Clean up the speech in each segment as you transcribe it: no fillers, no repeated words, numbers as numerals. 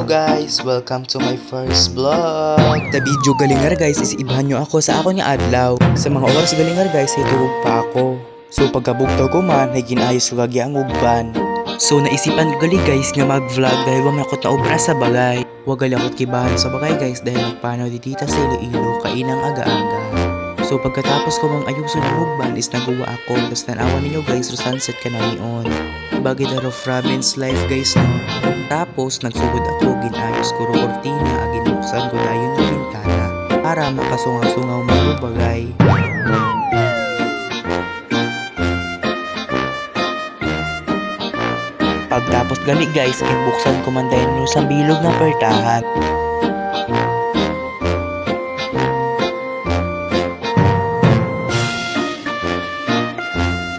guys! Welcome to my first vlog! The video galingar guys is ibahan nyo ako sa ako niya adlaw. Sa mga oras galingar guys ay tuwag pa ako. So pagkabugtaw ko man ay ginayos ko gagi ang ugban. So naisipan ko gali guys nga mag-vlog dahil wala ko taobra sa bagay. Wag gali akot kibahan sa bagay guys dahil nagpanaw di tita sa Iloilo kainang aga-aga. So pagkatapos ko mang ayuso ng ugban is nagawa ako. Tapos nanawan ninyo guys so sunset ka na niyon. Bagay na province life guys no. Tapos nagsugod ako ginayos ko ro kortina ginuksan ko dayon ng bintana para makasungaw-sungaw magubagay. Pagtapos gali guys buksan ko man dayon sa bilog ng pertahan.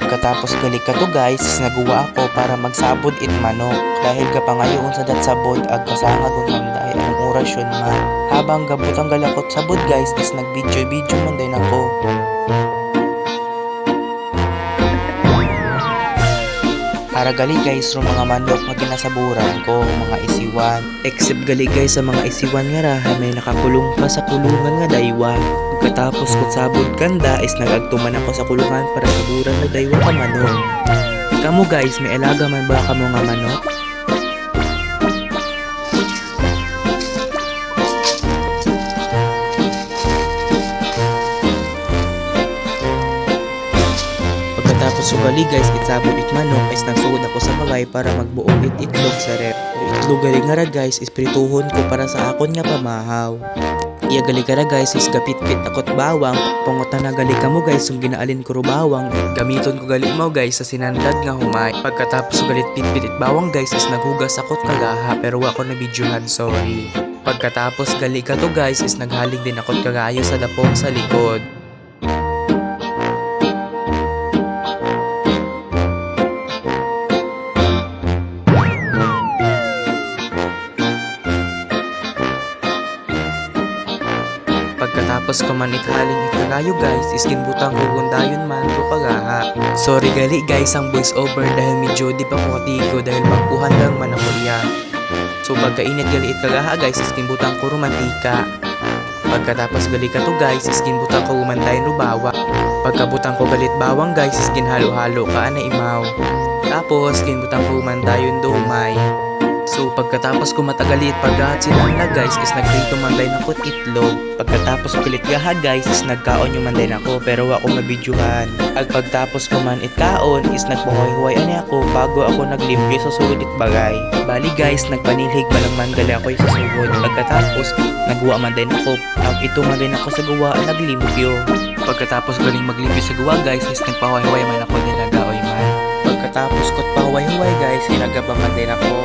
Pagkatapos gali ka to guys, nagawa ako para magsabod it manok. Dahil kapangayoon sa datsabod ag kasangag unang dahil ang orasyon man. Habang gabutang galakot sabod guys, is nag-video man din ako. Para gali guys, yung mga manok na ginasaburan ko, mga isiwan. Except gali guys sa mga isiwan nga raha, may nakakulong pa sa kulungan nga daywa. Pagkatapos ko sabod ganda is nagagtuman ako sa kulungan para saburan na daywa ka manok. Kamu guys, may alaga man ba kamo nga manok? Pagkatapos sugali guys, itsabot it manok is nagsugod ako sa bagay para magbuong itlog sa rep. Itlog gali nga ra guys, is prituhon ko para sa akon nga pamahaw. Iya gali ka ra guys is gapit-pit akot bawang. Pangutan na gali ka mo guys yung ginaalin ko ro bawang. Gamiton ko gali mo guys sa sinandad nga humay. Pagkatapos galit pit-pit it bawang guys is naghugas akot kagaha pero ako na videohan sorry. Pagkatapos gali ka to guys is naghalig din akot kagayo sa dapong sa likod. Pagkatapos ko man ithaling itagayo guys, is ginbutang hugundayon man ko kagaha. Sorry gali guys ang voice over dahil medyo di pa ko katigo dahil magkuhan lang man ako riyan. So pagkainit gali itagaha guys, is ginbutang ko romantika. Pagkatapos gali ka to guys, is ginbutang ko umandayin rubawa. Pagkabutang ko galit bawang guys, is ginhalo-halo ka na imaw. Tapos ginbutang ko umandayon dumay. So pagkatapos ko matagalit paggahat sinangla guys is nagprito man din ako itlog. Pagkatapos kulit gaha guys is nagkaon yung man din ako pero ako mabidyohan. Pagtapos ko man itkaon is nagpahuay-huay ani ako bago ako naglimpyo sa sugod it bagay. Bali guys nagpanilig balang man gali ako sa sugod. Pagkatapos nagwa man din ako. Ito man din ako sa gawa naglimpyo. Pagkatapos galing maglimpyo sa gawa guys is nagpahuay-huay man ako nilagaoy man. Pagkatapos ko't pahuay-huay guys ay nagabaman din ako.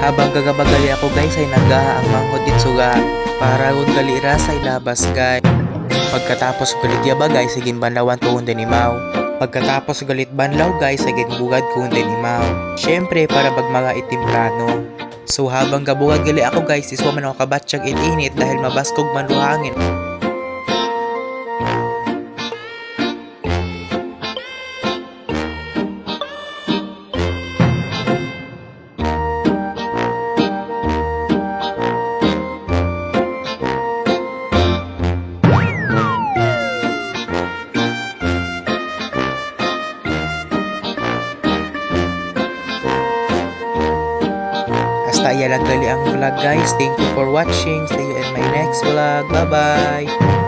Habang gagabagali ako guys ay nagaha ang manghod dit suga para kung galira sa ilabas guys. Pagkatapos galit yaba guys ay ginbanlawan ko din imaw. Pagkatapos galit banlaw guys ay ginbugad ko din imaw. Syempre para pag mga itimplano. So habang gabugad gali ako guys is waman ako kabatsyag init dahil mabaskog man ruhangin. Basta lang gali ang vlog guys. Thank you for watching. See you in my next vlog. Bye bye.